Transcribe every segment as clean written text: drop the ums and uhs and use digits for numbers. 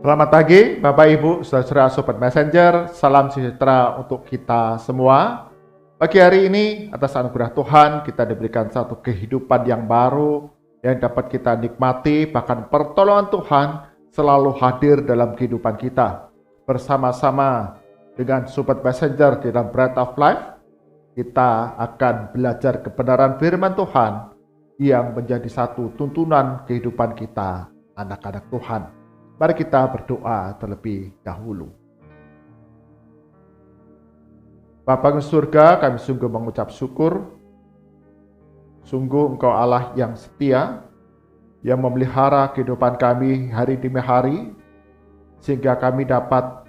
Selamat pagi, Bapak Ibu, saudara Sobat Messenger. Salam sejahtera untuk kita semua. Pagi hari ini, atas anugerah Tuhan, kita diberikan satu kehidupan yang baru yang dapat kita nikmati, bahkan pertolongan Tuhan selalu hadir dalam kehidupan kita. Bersama-sama dengan Sobat Messenger di dalam Bread of Life, kita akan belajar kebenaran firman Tuhan yang menjadi satu tuntunan kehidupan kita, anak-anak Tuhan. Mari kita berdoa terlebih dahulu. Bapa di surga, kami sungguh mengucap syukur. Sungguh Engkau Allah yang setia, yang memelihara kehidupan kami hari demi hari, sehingga kami dapat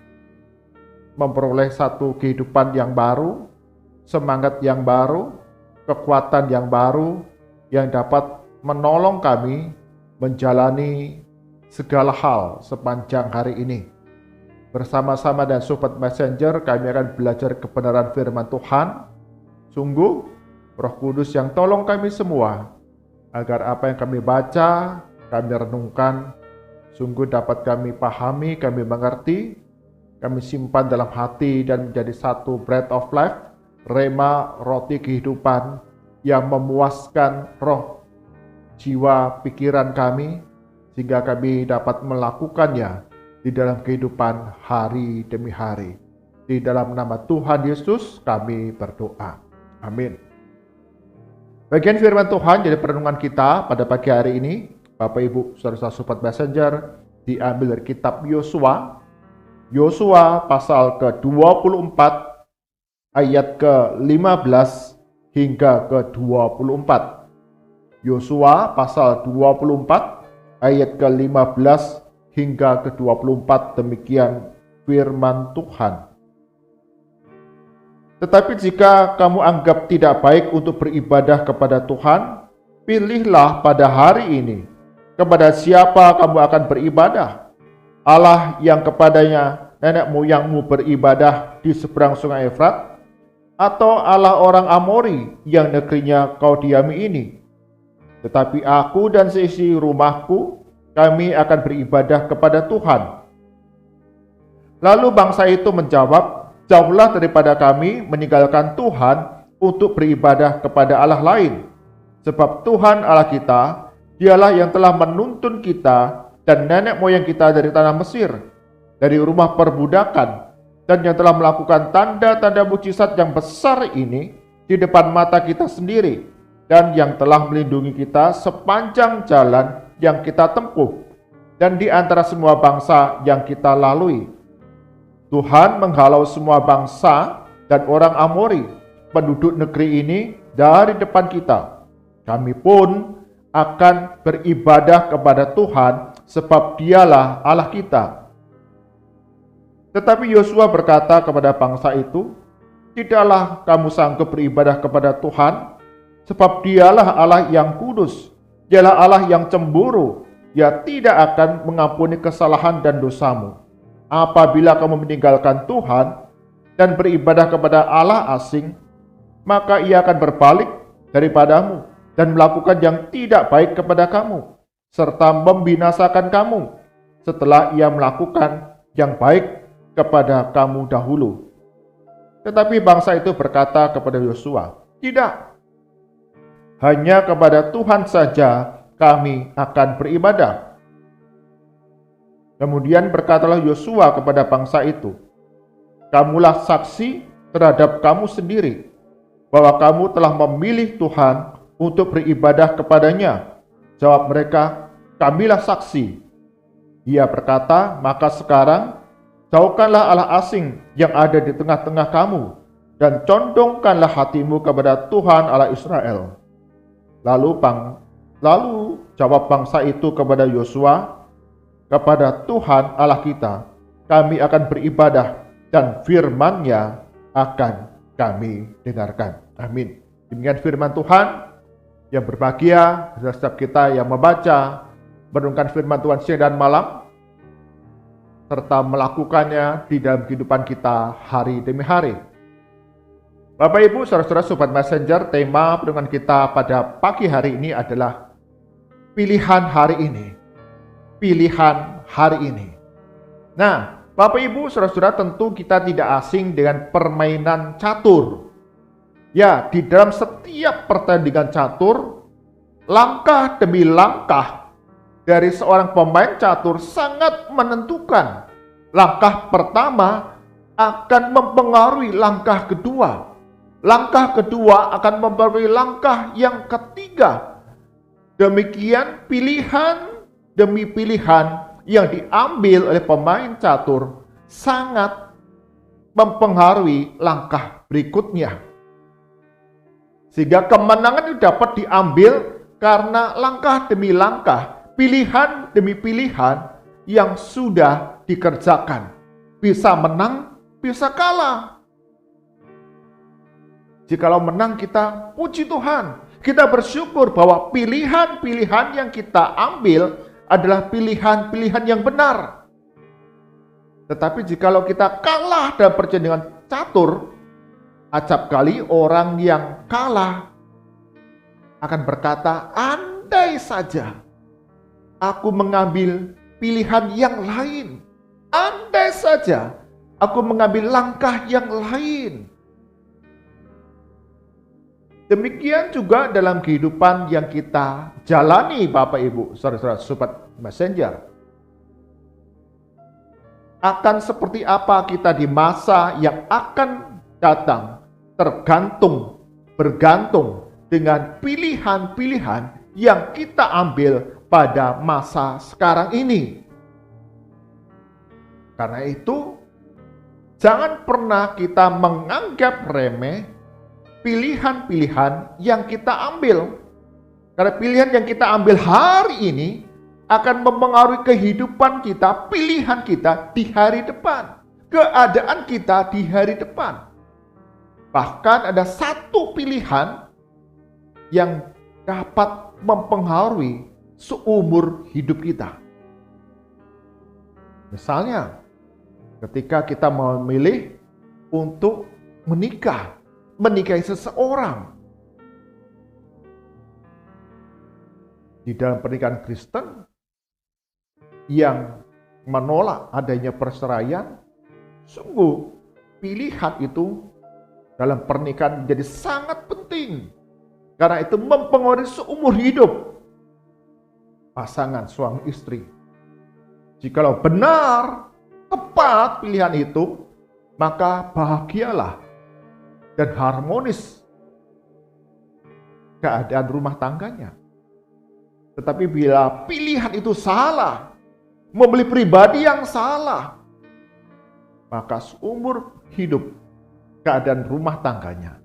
memperoleh satu kehidupan yang baru, semangat yang baru, kekuatan yang baru, yang dapat menolong kami menjalani segala hal sepanjang hari ini. Bersama-sama dan Sobat Messenger, kami akan belajar kebenaran firman Tuhan. Sungguh, Roh Kudus yang tolong kami semua, agar apa yang kami baca, kami renungkan, sungguh dapat kami pahami, kami mengerti, kami simpan dalam hati dan menjadi satu bread of life, rema roti kehidupan yang memuaskan roh, jiwa, pikiran kami, sehingga kami dapat melakukannya di dalam kehidupan hari demi hari. Di dalam nama Tuhan Yesus kami berdoa. Amin. Bagian firman Tuhan jadi perenungan kita pada pagi hari ini, Bapak Ibu saudara Sobat Messenger, diambil dari kitab Yosua. Yosua pasal ke-24 ayat ke-15 hingga ke-24. Yosua pasal 24 ayat ke-15 hingga ke-24, demikian firman Tuhan. Tetapi jika kamu anggap tidak baik untuk beribadah kepada Tuhan, pilihlah pada hari ini kepada siapa kamu akan beribadah. Allah yang kepadanya nenek moyangmu beribadah di seberang sungai Efrat, atau Allah orang Amori yang negerinya kau diami ini. Tetapi aku dan seisi rumahku, kami akan beribadah kepada Tuhan. Lalu bangsa itu menjawab, jauhlah daripada kami meninggalkan Tuhan untuk beribadah kepada Allah lain. Sebab Tuhan Allah kita, dialah yang telah menuntun kita dan nenek moyang kita dari tanah Mesir, dari rumah perbudakan, dan yang telah melakukan tanda-tanda mujizat yang besar ini di depan mata kita sendiri, dan yang telah melindungi kita sepanjang jalan yang kita tempuh dan di antara semua bangsa yang kita lalui. Tuhan menghalau semua bangsa dan orang Amori, penduduk negeri ini, dari depan kita. Kami pun akan beribadah kepada Tuhan, sebab Dialah Allah kita. Tetapi Yosua berkata kepada bangsa itu, tidaklah kamu sanggup beribadah kepada Tuhan, sebab Dialah Allah yang kudus, Dialah Allah yang cemburu, Dia tidak akan mengampuni kesalahan dan dosamu. Apabila kamu meninggalkan Tuhan dan beribadah kepada Allah asing, maka Ia akan berbalik daripadamu dan melakukan yang tidak baik kepada kamu, serta membinasakan kamu setelah Ia melakukan yang baik kepada kamu dahulu. Tetapi bangsa itu berkata kepada Yosua, tidak, hanya kepada Tuhan saja kami akan beribadah. Kemudian berkatalah Yosua kepada bangsa itu, kamulah saksi terhadap kamu sendiri, bahwa kamu telah memilih Tuhan untuk beribadah kepadanya. Jawab mereka, kamilah saksi. Ia berkata, maka sekarang jauhkanlah Allah asing yang ada di tengah-tengah kamu, dan condongkanlah hatimu kepada Tuhan Allah Israel. Lalu jawab bangsa itu kepada Yosua, kepada Tuhan Allah kita, kami akan beribadah dan firman-Nya akan kami dengarkan. Amin. Demikian firman Tuhan yang berbahagia setiap kita yang membaca, merenungkan firman Tuhan siang dan malam, serta melakukannya di dalam kehidupan kita hari demi hari. Bapak Ibu, saudara-saudara Sobat Messenger, tema perenungan kita pada pagi hari ini adalah pilihan hari ini. Pilihan hari ini. Nah, Bapak Ibu, Saudara-saudara, tentu kita tidak asing dengan permainan catur. Ya, di dalam setiap pertandingan catur, langkah demi langkah dari seorang pemain catur sangat menentukan. Langkah pertama akan mempengaruhi langkah kedua. Langkah kedua akan mempengaruhi langkah yang ketiga. Demikian pilihan demi pilihan yang diambil oleh pemain catur sangat mempengaruhi langkah berikutnya. Sehingga kemenangan itu dapat diambil karena langkah demi langkah, pilihan demi pilihan yang sudah dikerjakan. Bisa menang, bisa kalah. Jikalau menang, kita puji Tuhan. Kita bersyukur bahwa pilihan-pilihan yang kita ambil adalah pilihan-pilihan yang benar. Tetapi jikalau kita kalah dalam pertandingan catur, acap kali orang yang kalah akan berkata, andai saja aku mengambil pilihan yang lain. Andai saja aku mengambil langkah yang lain. Demikian juga dalam kehidupan yang kita jalani, Bapak Ibu, saudara-saudara Sobat Messenger. Akan seperti apa kita di masa yang akan datang bergantung dengan pilihan-pilihan yang kita ambil pada masa sekarang ini. Karena itu, jangan pernah kita menganggap remeh pilihan-pilihan yang kita ambil. Karena pilihan yang kita ambil hari ini akan mempengaruhi kehidupan kita, pilihan kita di hari depan, keadaan kita di hari depan. Bahkan ada satu pilihan yang dapat mempengaruhi seumur hidup kita. Misalnya, ketika kita memilih untuk menikahi seseorang. Di dalam pernikahan Kristen yang menolak adanya perceraian, sungguh pilihan itu dalam pernikahan menjadi sangat penting. Karena itu mempengaruhi seumur hidup pasangan suami istri. Jikalau benar, tepat pilihan itu, maka bahagialah dan harmonis keadaan rumah tangganya. Tetapi bila pilihan itu salah, memilih pribadi yang salah, maka seumur hidup keadaan rumah tangganya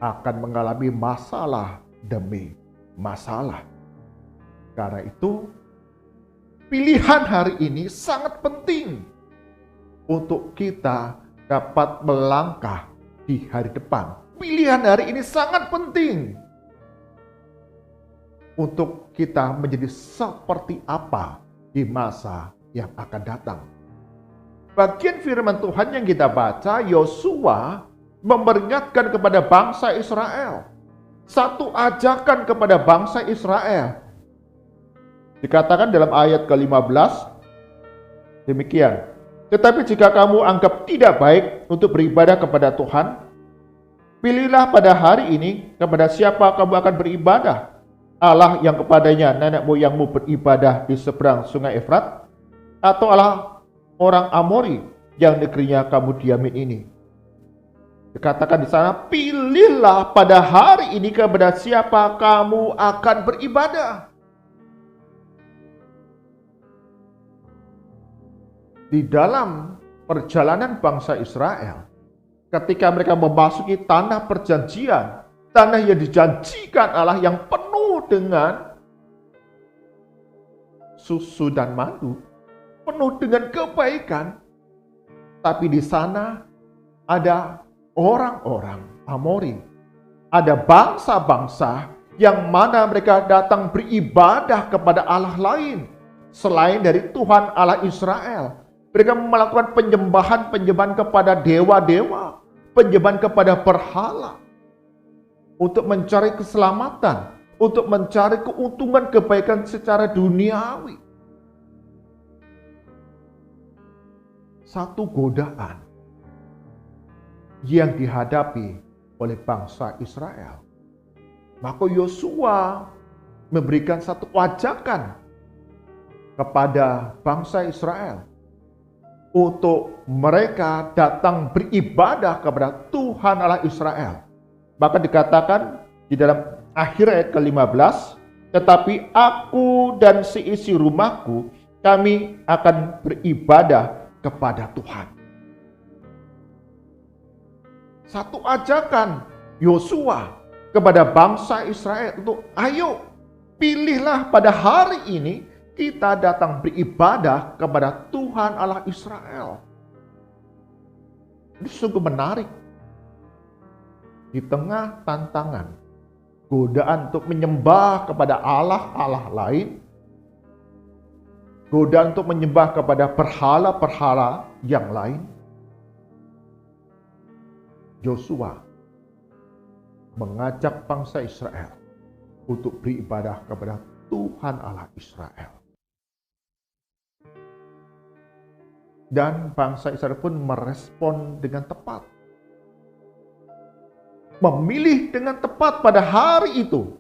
akan mengalami masalah demi masalah. Karena itu, pilihan hari ini sangat penting untuk kita dapat melangkah di hari depan. Pilihan hari ini sangat penting untuk kita menjadi seperti apa di masa yang akan datang. Bagian firman Tuhan yang kita baca, Yosua memperingatkan kepada bangsa Israel. Satu ajakan kepada bangsa Israel. Dikatakan dalam ayat ke-15, demikian. Tetapi jika kamu anggap tidak baik untuk beribadah kepada Tuhan, pilihlah pada hari ini kepada siapa kamu akan beribadah. Allah yang kepadanya nenek moyangmu beribadah di seberang sungai Efrat, atau Allah orang Amori yang negerinya kamu diamin ini. Dikatakan di sana, pilihlah pada hari ini kepada siapa kamu akan beribadah. Di dalam perjalanan bangsa Israel, ketika mereka memasuki tanah perjanjian, tanah yang dijanjikan Allah yang penuh dengan susu dan madu, penuh dengan kebaikan, tapi di sana ada orang-orang Amori, ada bangsa-bangsa yang mana mereka datang beribadah kepada Allah lain selain dari Tuhan Allah Israel. Mereka melakukan penyembahan kepada dewa-dewa, penyembahan kepada berhala, untuk mencari keselamatan, untuk mencari keuntungan kebaikan secara duniawi. satu godaan yang dihadapi oleh bangsa Israel. Maka Yosua memberikan satu ajakan kepada bangsa Israel untuk mereka datang beribadah kepada Tuhan Allah Israel. Maka dikatakan di dalam akhir ayat ke-15, tetapi aku dan seisi rumahku, kami akan beribadah kepada Tuhan. Satu ajakan Yosua kepada bangsa Israel untuk ayo pilihlah pada hari ini kita datang beribadah kepada Tuhan Allah Israel. Ini sungguh menarik. Di tengah tantangan, godaan untuk menyembah kepada Allah lain, godaan untuk menyembah kepada berhala-berhala yang lain, Yosua mengajak bangsa Israel untuk beribadah kepada Tuhan Allah Israel. Dan bangsa Israel pun merespon dengan tepat. Memilih dengan tepat pada hari itu.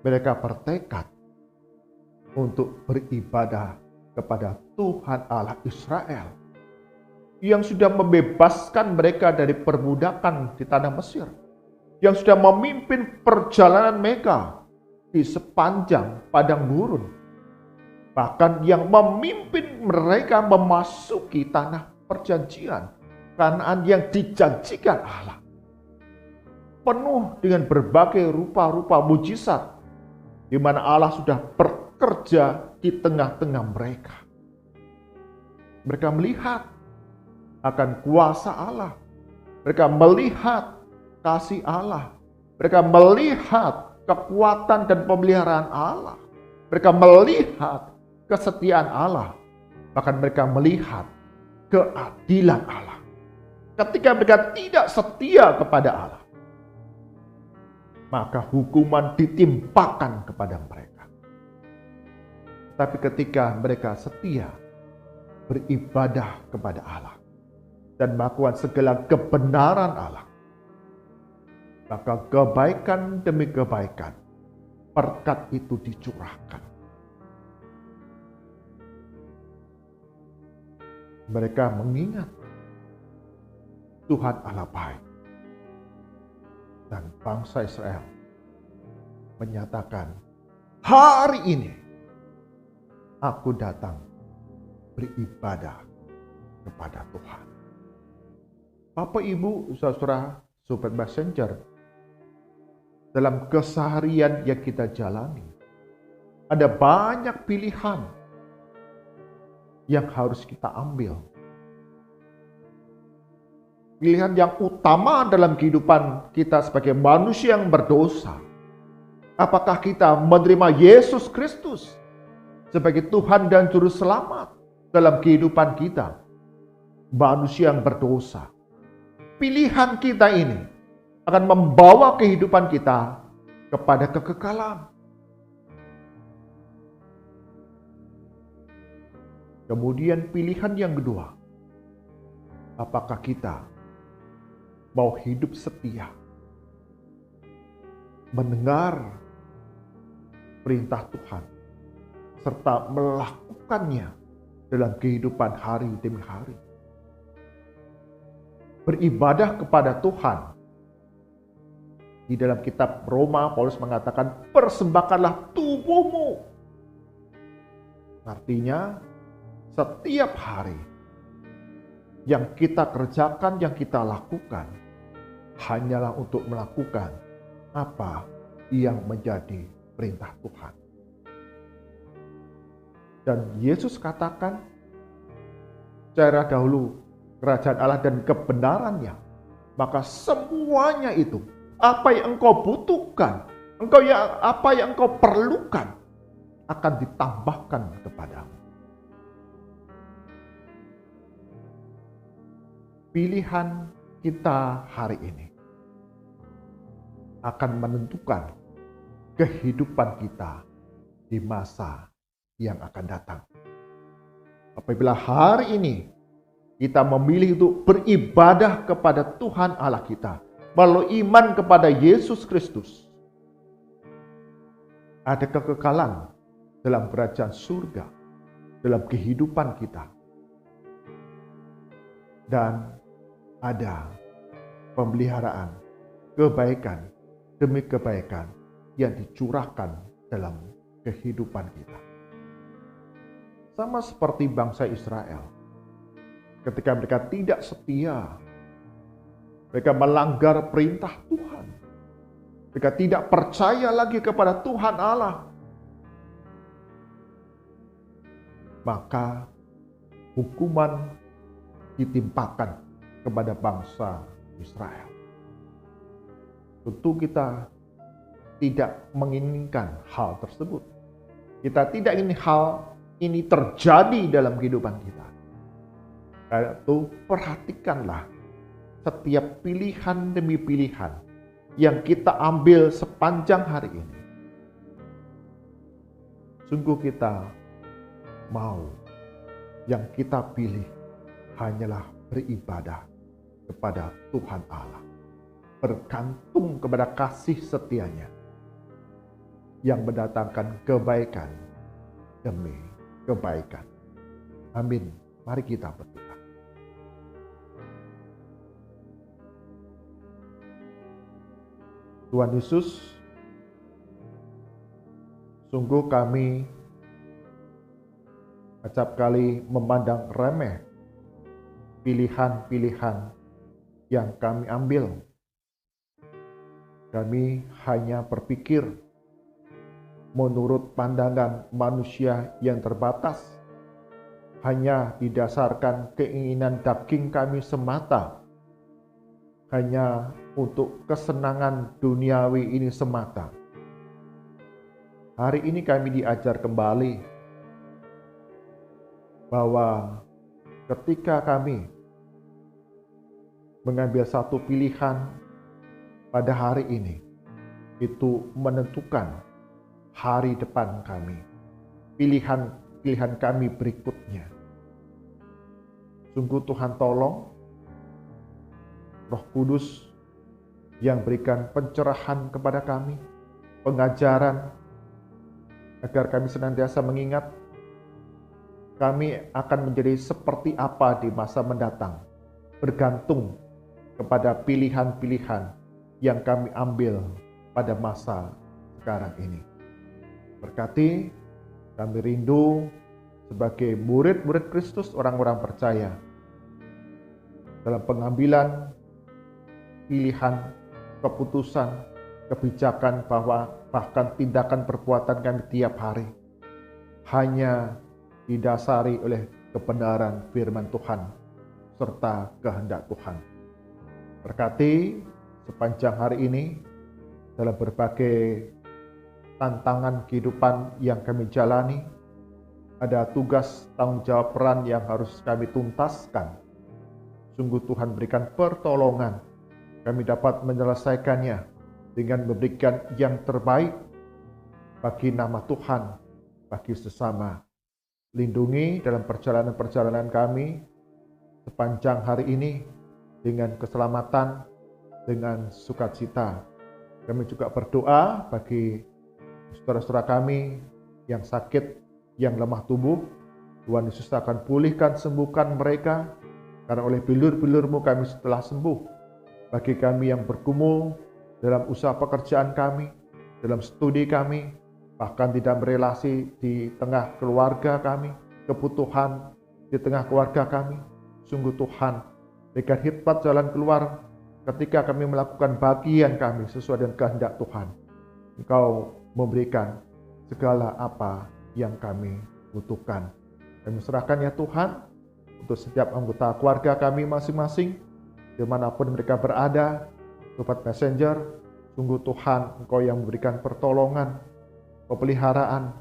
Mereka bertekad untuk beribadah kepada Tuhan Allah Israel yang sudah membebaskan mereka dari perbudakan di tanah Mesir, yang sudah memimpin perjalanan mereka di sepanjang padang gurun, bahkan yang memimpin mereka memasuki tanah perjanjian, Kanaan yang dijanjikan Allah, penuh dengan berbagai rupa-rupa mujizat, di mana Allah sudah bekerja di tengah-tengah mereka. Mereka melihat akan kuasa Allah, mereka melihat kasih Allah, mereka melihat kekuatan dan pemeliharaan Allah, mereka melihat kesetiaan Allah, bahkan mereka melihat keadilan Allah. Ketika mereka tidak setia kepada Allah, maka hukuman ditimpakan kepada mereka. Tapi ketika mereka setia beribadah kepada Allah dan melakukan segala kebenaran Allah, maka kebaikan demi kebaikan, berkat itu dicurahkan. Mereka mengingat Tuhan Allah baik. Dan bangsa Israel menyatakan, hari ini aku datang beribadah kepada Tuhan. Bapak, Ibu, saudara, sobat messenger, dalam keseharian yang kita jalani, ada banyak pilihan yang harus kita ambil. Pilihan yang utama dalam kehidupan kita sebagai manusia yang berdosa. Apakah kita menerima Yesus Kristus sebagai Tuhan dan Juru Selamat dalam kehidupan kita, manusia yang berdosa? Pilihan kita ini akan membawa kehidupan kita kepada kekekalan. Kemudian pilihan yang kedua, apakah kita mau hidup setia, mendengar perintah Tuhan, serta melakukannya dalam kehidupan hari demi hari. Beribadah kepada Tuhan. Di dalam kitab Roma, Paulus mengatakan, persembahkanlah tubuhmu. Artinya, setiap hari yang kita kerjakan, yang kita lakukan, hanyalah untuk melakukan apa yang menjadi perintah Tuhan. Dan Yesus katakan, carilah dahulu kerajaan Allah dan kebenarannya, maka semuanya itu, apa yang engkau butuhkan, apa yang engkau perlukan, akan ditambahkan kepadamu. Pilihan kita hari ini akan menentukan kehidupan kita di masa yang akan datang. Apabila hari ini kita memilih untuk beribadah kepada Tuhan Allah kita melalui iman kepada Yesus Kristus, ada kekekalan dalam kerajaan surga, dalam kehidupan kita. Dan ada pemeliharaan, kebaikan demi kebaikan yang dicurahkan dalam kehidupan kita. Sama seperti bangsa Israel, ketika mereka tidak setia, mereka melanggar perintah Tuhan, mereka tidak percaya lagi kepada Tuhan Allah, maka hukuman ditimpakan kepada bangsa Israel. Tentu kita tidak menginginkan hal tersebut. Kita tidak ingin hal ini terjadi dalam kehidupan kita. Karena itu perhatikanlah setiap pilihan demi pilihan yang kita ambil sepanjang hari ini. Sungguh kita mau yang kita pilih hanyalah beribadah kepada Tuhan Allah, bergantung kepada kasih setianya yang mendatangkan kebaikan demi kebaikan. Amin. Mari kita berdoa. Tuhan Yesus, sungguh kami acap kali memandang remeh pilihan-pilihan yang kami ambil. Kami hanya berpikir menurut pandangan manusia yang terbatas, hanya didasarkan keinginan daging kami semata, hanya untuk kesenangan duniawi ini semata. Hari ini kami diajar kembali bahwa ketika kami mengambil satu pilihan pada hari ini, itu menentukan hari depan kami, pilihan-pilihan kami berikutnya. Sungguh Tuhan tolong Roh Kudus yang berikan pencerahan kepada kami, pengajaran, agar kami senantiasa mengingat kami akan menjadi seperti apa di masa mendatang, bergantung kepada pilihan-pilihan yang kami ambil pada masa sekarang ini. Berkati kami rindu sebagai murid-murid Kristus, orang-orang percaya, dalam pengambilan pilihan, keputusan, kebijakan, bahkan tindakan perbuatan kami tiap hari hanya didasari oleh kebenaran firman Tuhan serta kehendak Tuhan. Berkati sepanjang hari ini dalam berbagai tantangan kehidupan yang kami jalani, ada tugas tanggung jawab peran yang harus kami tuntaskan. Sungguh Tuhan berikan pertolongan, kami dapat menyelesaikannya dengan memberikan yang terbaik bagi nama Tuhan, bagi sesama. Lindungi dalam perjalanan-perjalanan kami sepanjang hari ini dengan keselamatan, dengan sukacita. Kami juga berdoa bagi saudara-saudara kami yang sakit, yang lemah tubuh. Tuhan Yesus akan pulihkan, sembuhkan mereka, karena oleh bilur-bilur-Mu kami telah sembuh. Bagi kami yang bergumul dalam usaha pekerjaan kami, dalam studi kami, bahkan tidak berelasi di tengah keluarga kami, kebutuhan di tengah keluarga kami, sungguh Tuhan berikan hikmat jalan keluar ketika kami melakukan bagian kami sesuai dengan kehendak Tuhan. Engkau memberikan segala apa yang kami butuhkan. Kami serahkan ya Tuhan untuk setiap anggota keluarga kami masing-masing, dimanapun mereka berada. Sobat Messenger, sungguh Tuhan Engkau yang memberikan pertolongan, pemeliharaan,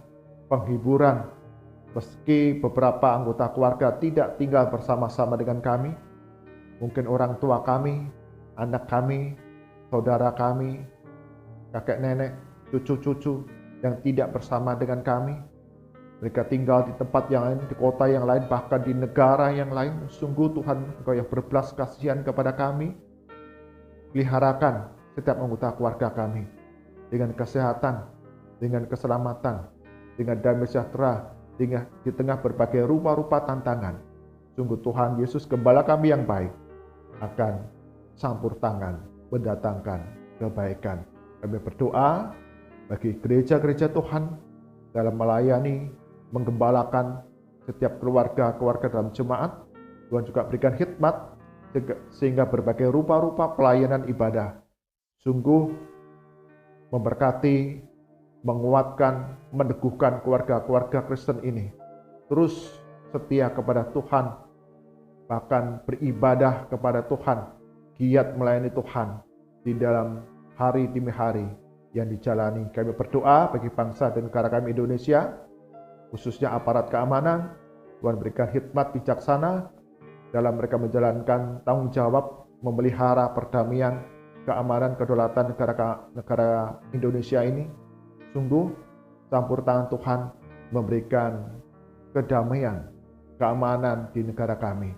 penghiburan, meski beberapa anggota keluarga tidak tinggal bersama-sama dengan kami. Mungkin orang tua kami, anak kami, saudara kami, kakek nenek, cucu-cucu yang tidak bersama dengan kami. mereka tinggal di tempat yang lain, di kota yang lain, bahkan di negara yang lain. Sungguh Tuhan, Engkau yang berbelas kasihan kepada kami. Peliharakan setiap anggota keluarga kami dengan kesehatan, dengan keselamatan, dengan damai sejahtera, di tengah berbagai rupa-rupa tantangan. Sungguh Tuhan Yesus, Gembala kami yang baik, akan campur tangan mendatangkan kebaikan. Kami berdoa bagi gereja-gereja Tuhan dalam melayani, menggembalakan setiap keluarga-keluarga dalam jemaat. Tuhan juga berikan hikmat sehingga berbagai rupa-rupa pelayanan ibadah sungguh memberkati, menguatkan, meneguhkan keluarga-keluarga Kristen ini terus setia kepada Tuhan, bahkan beribadah kepada Tuhan, giat melayani Tuhan di dalam hari demi hari yang dijalani. Kami berdoa bagi bangsa dan negara kami Indonesia, khususnya aparat keamanan. Tuhan berikan hikmat bijaksana dalam mereka menjalankan tanggung jawab memelihara perdamaian, keamanan, kedaulatan negara Indonesia ini. Sungguh campur tangan Tuhan memberikan kedamaian, keamanan di negara kami.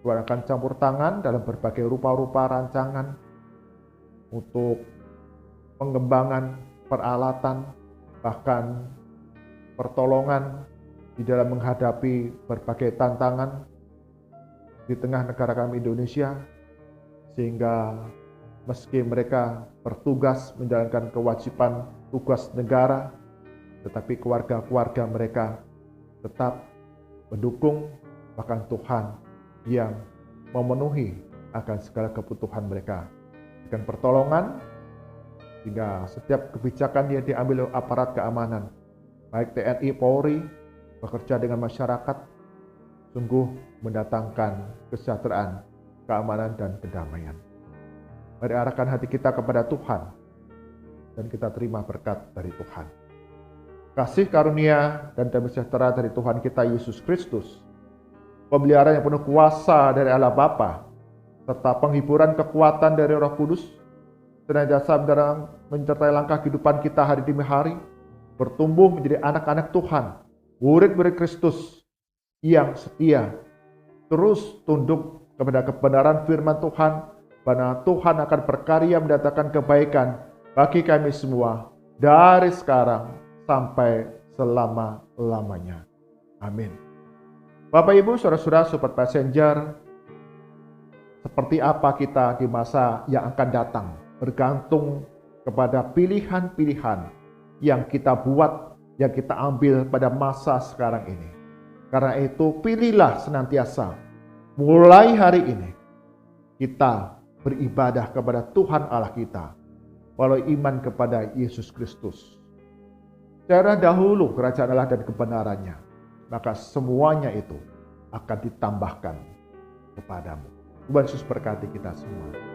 Tuhan akan campur tangan dalam berbagai rupa-rupa rancangan untuk pengembangan peralatan, bahkan pertolongan di dalam menghadapi berbagai tantangan di tengah negara kami Indonesia, sehingga meski mereka bertugas menjalankan kewajiban tugas negara, tetapi keluarga-keluarga mereka tetap mendukung, bahkan Tuhan yang memenuhi akan segala kebutuhan mereka dengan pertolongan, sehingga setiap kebijakan yang diambil oleh aparat keamanan, baik TNI, Polri, bekerja dengan masyarakat, sungguh mendatangkan kesejahteraan, keamanan, dan kedamaian. Mari arahkan hati kita kepada Tuhan, dan kita terima berkat dari Tuhan. Kasih karunia dan damai sejahtera dari Tuhan kita Yesus Kristus, pemeliharaan yang penuh kuasa dari Allah Bapa, serta penghiburan kekuatan dari Roh Kudus, senantiasa menyertai langkah kehidupan kita hari demi hari, bertumbuh menjadi anak-anak Tuhan, murid-murid Kristus yang setia, terus tunduk kepada kebenaran firman Tuhan, bahwa Tuhan akan berkarya mendatangkan kebaikan bagi kami semua dari sekarang sampai selama-lamanya. Amin. Bapak Ibu, saudara-saudara, sobat passenger, seperti apa kita di masa yang akan datang bergantung kepada pilihan-pilihan yang kita buat, yang kita ambil pada masa sekarang ini. Karena itu pilihlah senantiasa mulai hari ini kita beribadah kepada Tuhan Allah kita melalui iman kepada Yesus Kristus. Secara dahulu kerajaan Allah dan kebenarannya, maka semuanya itu akan ditambahkan kepadamu. Tuhan Yesus berkati kita semua.